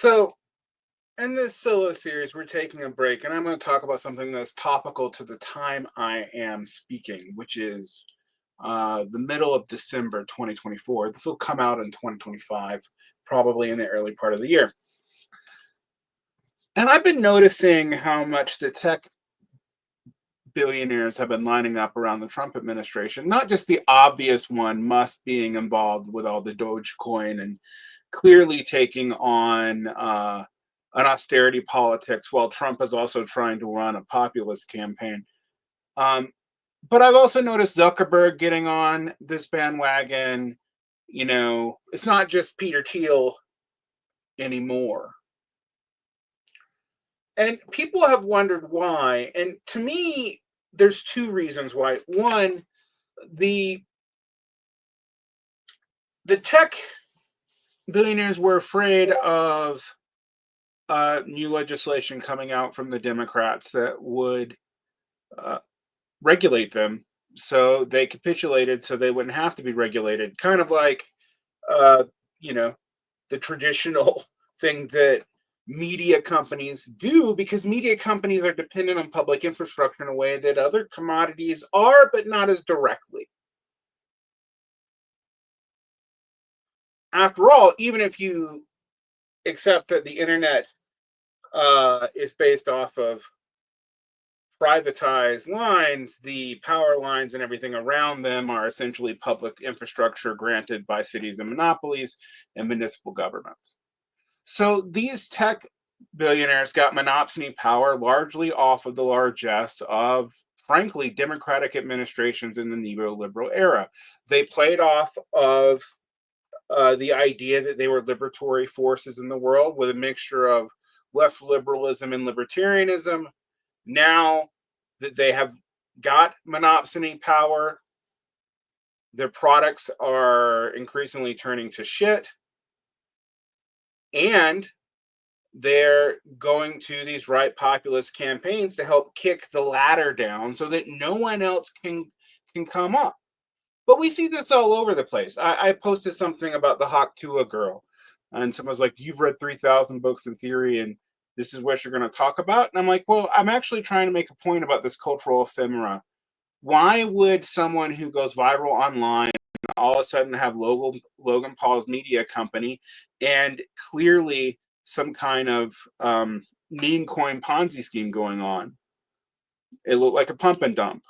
So, in this solo series, we're taking a break, and I'm going to talk about something that's topical to the time I am speaking, which is the middle of December 2024. This will come out in 2025, probably in the early part of the year. And I've been noticing how much the tech billionaires have been lining up around the Trump administration, not just the obvious one, Musk being involved with all the Dogecoin and clearly taking on an austerity politics while Trump is also trying to run a populist campaign. Um, but I've also noticed Zuckerberg getting on this bandwagon. It's not just Peter Thiel anymore. And people have wondered why. And to me, there's two reasons why. One, the tech billionaires were afraid of new legislation coming out from the Democrats that would regulate them. So they capitulated so they wouldn't have to be regulated. Kind of like, uh, you know, the traditional thing that media companies do, because media companies are dependent on public infrastructure in a way that other commodities are, but not as directly. After all, even if you accept that the internet is based off of privatized lines, the power lines and everything around them are essentially public infrastructure granted by cities and monopolies and municipal governments. So these tech billionaires got monopsony power largely off of the largesse of, frankly, democratic administrations in the neoliberal era. They played off of the idea that they were liberatory forces in the world with a mixture of left liberalism and libertarianism. Now that they have got monopsony power, their products are increasingly turning to shit. And they're going to these right populist campaigns to help kick the ladder down so that no one else can come up. But we see this all over the place. I posted something about the Haktua girl, and someone's like, "You've read 3,000 books in theory, and this is what you're going to talk about?" And I'm like, "Well, I'm actually trying to make a point about this cultural ephemera. Why would someone who goes viral online all of a sudden have Logan Paul's media company and clearly some kind of meme coin Ponzi scheme going on? It looked like a pump and dump.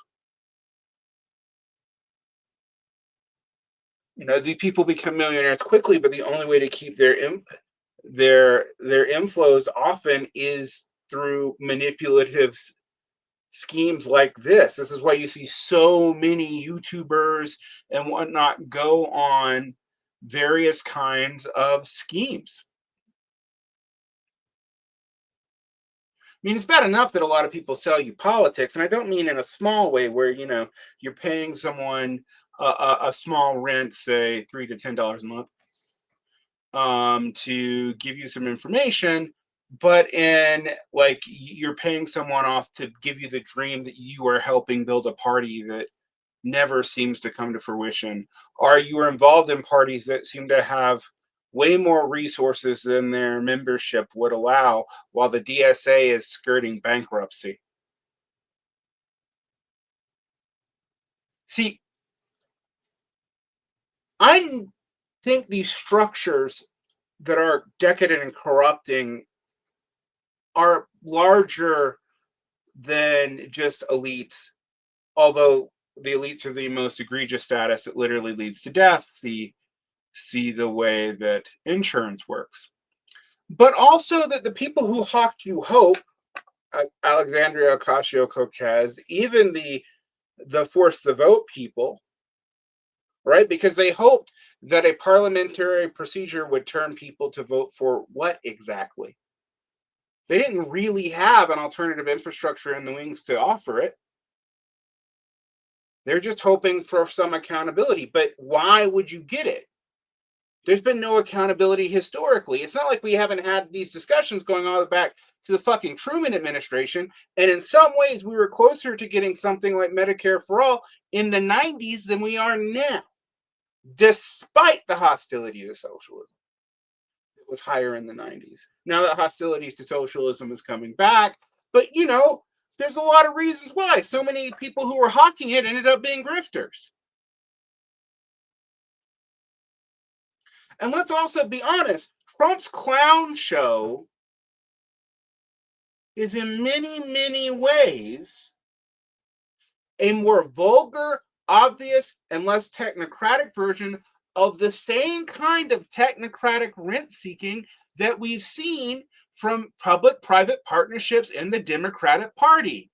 These people become millionaires quickly, but the only way to keep their inflows often is through manipulative schemes like this. This is why you see so many YouTubers and whatnot go on various kinds of schemes. I mean, it's bad enough that a lot of people sell you politics, and I don't mean in a small way where you're paying someone a small rent, say $3 to $10 a month, to give you some information, but in like you're paying someone off to give you the dream that you are helping build a party that never seems to come to fruition, or you are involved in parties that seem to have way more resources than their membership would allow, while the DSA is skirting bankruptcy. See, I think these structures that are decadent and corrupting are larger than just elites, although the elites are the most egregious status. It literally leads to death. See the way that insurance works. But also that the people who hawked you hope, Alexandria Ocasio-Cortez, even the force the vote people, right? Because they hoped that a parliamentary procedure would turn people to vote for what exactly? They didn't really have an alternative infrastructure in the wings to offer it. They're just hoping for some accountability. But why would you get it? There's been no accountability historically. It's not like we haven't had these discussions going all the way back to the fucking Truman administration. And in some ways, we were closer to getting something like Medicare for all in the 90s than we are now, despite the hostility to socialism was higher in the 90s. Now that hostilities to socialism is coming back, but there's a lot of reasons why so many people who were hawking it ended up being grifters. And let's also be honest, Trump's clown show is in many, many ways a more vulgar, obvious, and less technocratic version of the same kind of technocratic rent seeking that we've seen from public-private partnerships in the Democratic Party.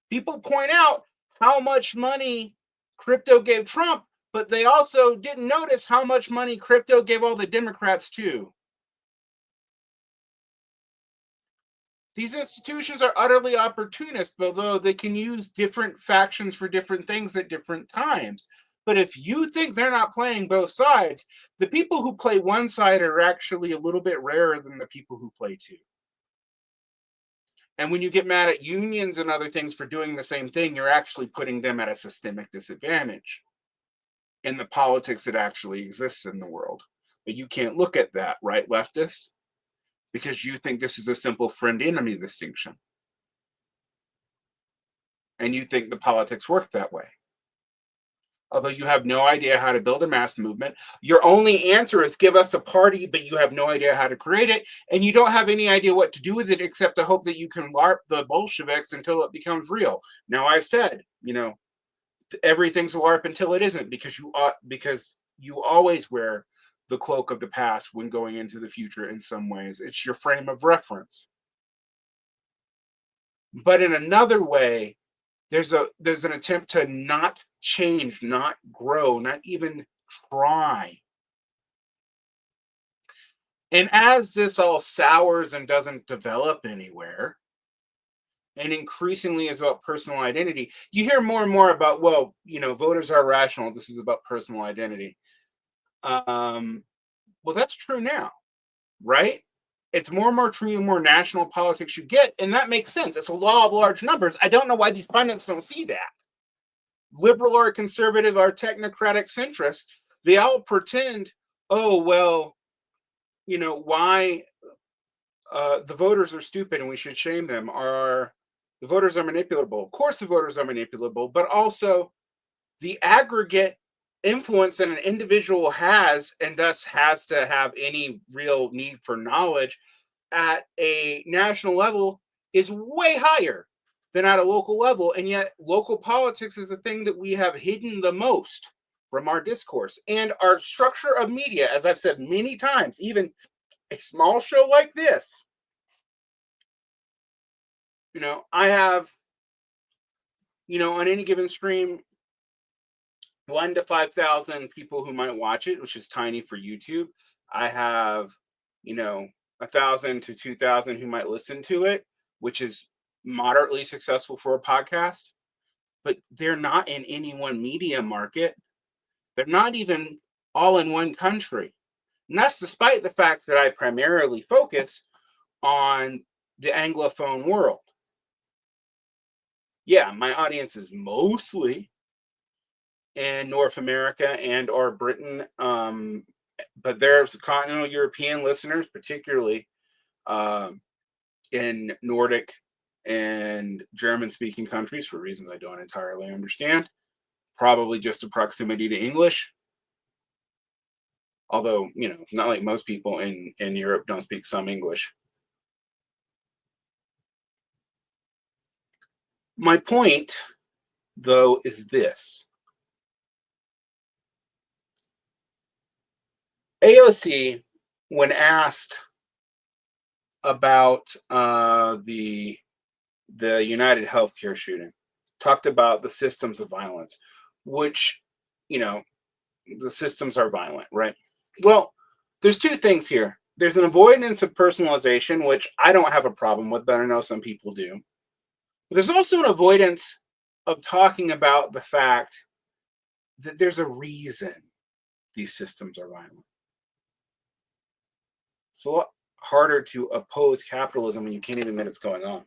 People point out how much money crypto gave Trump, but they also didn't notice how much money crypto gave all the Democrats too. These institutions are utterly opportunist, although they can use different factions for different things at different times. But if you think they're not playing both sides, the people who play one side are actually a little bit rarer than the people who play two. And when you get mad at unions and other things for doing the same thing, you're actually putting them at a systemic disadvantage in the politics that actually exists in the world. But you can't look at that, right, leftists? Because you think this is a simple friend-enemy distinction. And you think the politics work that way. Although you have no idea how to build a mass movement. Your only answer is give us a party, but you have no idea how to create it. And you don't have any idea what to do with it except to hope that you can LARP the Bolsheviks until it becomes real. Now, I've said, everything's a LARP until it isn't, because you always wear the cloak of the past when going into the future in some ways. It's your frame of reference. But in another way, there's an attempt to not change, not grow, not even try. And as this all sours and doesn't develop anywhere, and increasingly is about personal identity, you hear more and more about, voters are rational. This is about personal identity. Well, that's true now, right? It's more and more true the more national politics you get, and that makes sense. It's a law of large numbers. I don't know why these pundits don't see that. Liberal or conservative or technocratic centrists, they all pretend, why the voters are stupid and we should shame them, or the voters are manipulable. Of course the voters are manipulable, but also the aggregate influence that an individual has, and thus has to have any real need for knowledge at a national level, is way higher than at a local level. And yet local politics is the thing that we have hidden the most from our discourse and our structure of media. As I've said many times, even a small show like this, I have, on any given stream, 1 to 5,000 people who might watch it, which is tiny for YouTube. I have, 1,000 to 2,000 who might listen to it, which is moderately successful for a podcast. But they're not in any one media market. They're not even all in one country. And that's despite the fact that I primarily focus on the Anglophone world. Yeah, my audience is mostly in North America and or Britain, but there's continental European listeners, particularly in Nordic and German-speaking countries for reasons I don't entirely understand. Probably just a proximity to English. Although, not like most people in Europe don't speak some English. My point, though, is this. AOC, when asked about the United Healthcare shooting, talked about the systems of violence, which, the systems are violent, right? Well, there's two things here. There's an avoidance of personalization, which I don't have a problem with, but I know some people do. But there's also an avoidance of talking about the fact that there's a reason these systems are violent. It's a lot harder to oppose capitalism when you can't even admit it's going on.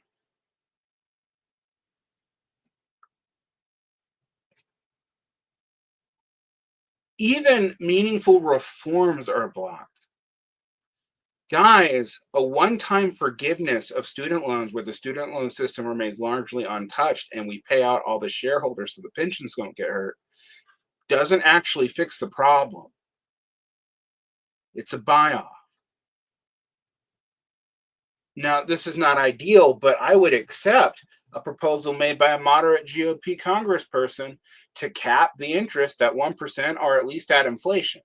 Even meaningful reforms are blocked. Guys, a one-time forgiveness of student loans where the student loan system remains largely untouched and we pay out all the shareholders so the pensions don't get hurt doesn't actually fix the problem. It's a buy-off. Now, this is not ideal, but I would accept a proposal made by a moderate GOP congressperson to cap the interest at 1% or at least at inflation.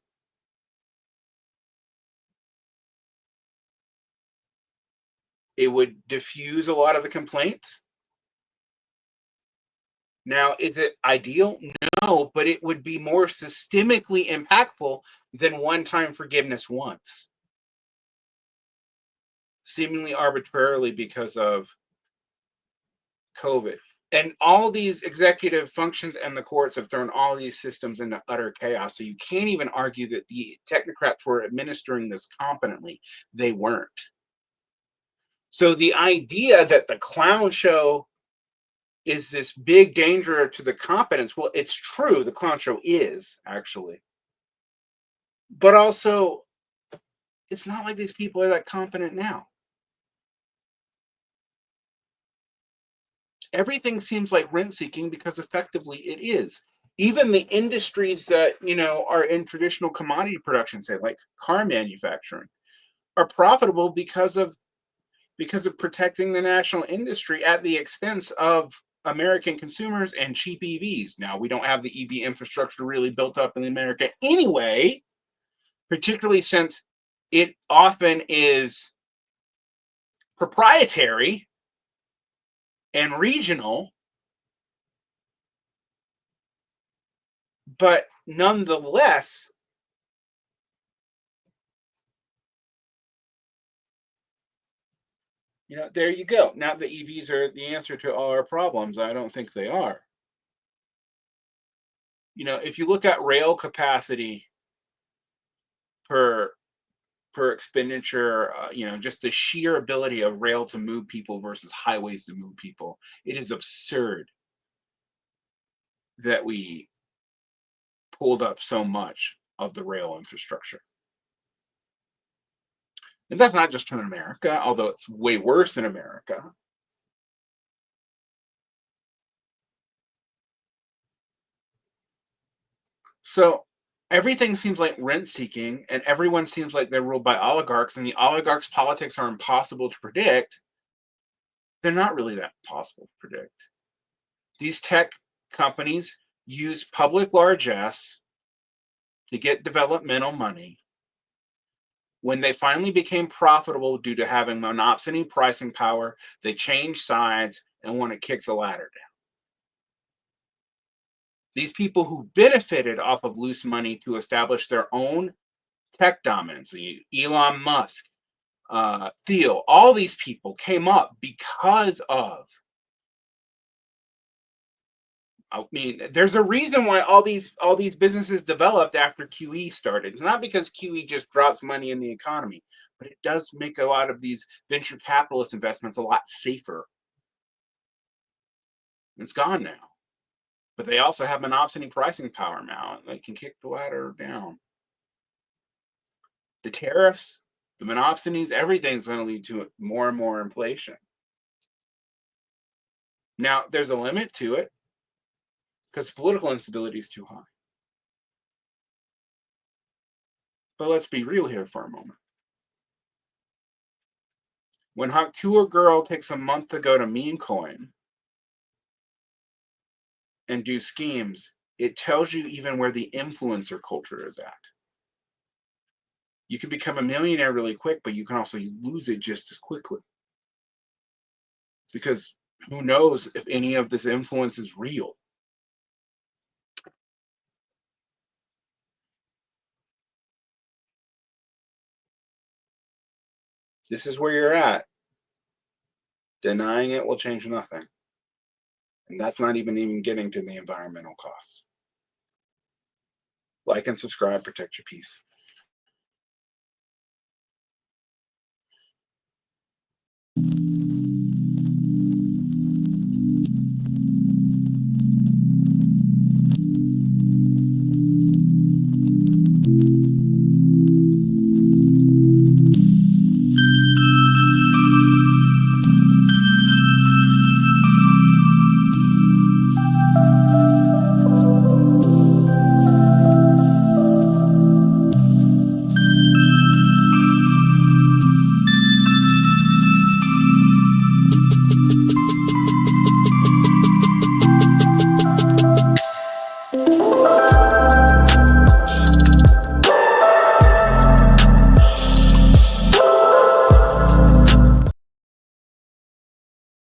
It would diffuse a lot of the complaints. Now, is it ideal? No, but it would be more systemically impactful than one-time forgiveness once, seemingly arbitrarily because of COVID. And all these executive functions and the courts have thrown all these systems into utter chaos. So you can't even argue that the technocrats were administering this competently. They weren't. So the idea that the clown show is this big danger to the competence, well, it's true. The clown show is actually. But also, it's not like these people are that competent now. Everything seems like rent seeking because effectively it is. Even the industries that are in traditional commodity production, say like car manufacturing, are profitable because of protecting the national industry at the expense of American consumers and cheap EVs. Now, we don't have the EV infrastructure really built up in America anyway, particularly since it often is proprietary and regional, but nonetheless, there you go. Not that EVs are the answer to all our problems. I don't think they are. If you look at rail capacity per expenditure, just the sheer ability of rail to move people versus highways to move people, it is absurd that we pulled up so much of the rail infrastructure. And that's not just true in America, although it's way worse in America. So everything seems like rent seeking, and everyone seems like they're ruled by oligarchs, and the oligarchs' politics are impossible to predict. They're not really that possible to predict. These tech companies use public largesse to get developmental money. When they finally became profitable due to having monopsony pricing power, they changed sides and want to kick the ladder down. These people who benefited off of loose money to establish their own tech dominance, Elon Musk, Theo, all these people came up because of. I mean, there's a reason why all these businesses developed after QE started. It's not because QE just drops money in the economy, but it does make a lot of these venture capitalist investments a lot safer. It's gone now. But they also have monopsony pricing power now, and they can kick the ladder down. The tariffs, the monopsonies, everything's going to lead to more and more inflation. Now, there's a limit to it because political instability is too high. But let's be real here for a moment. When Haktua Girl takes a month to go to meme coin and do schemes, it tells you even where the influencer culture is at. You can become a millionaire really quick, but you can also lose it just as quickly. Because who knows if any of this influence is real? This is where you're at. Denying it will change nothing. And that's not even getting to the environmental cost. Like and subscribe, protect your peace.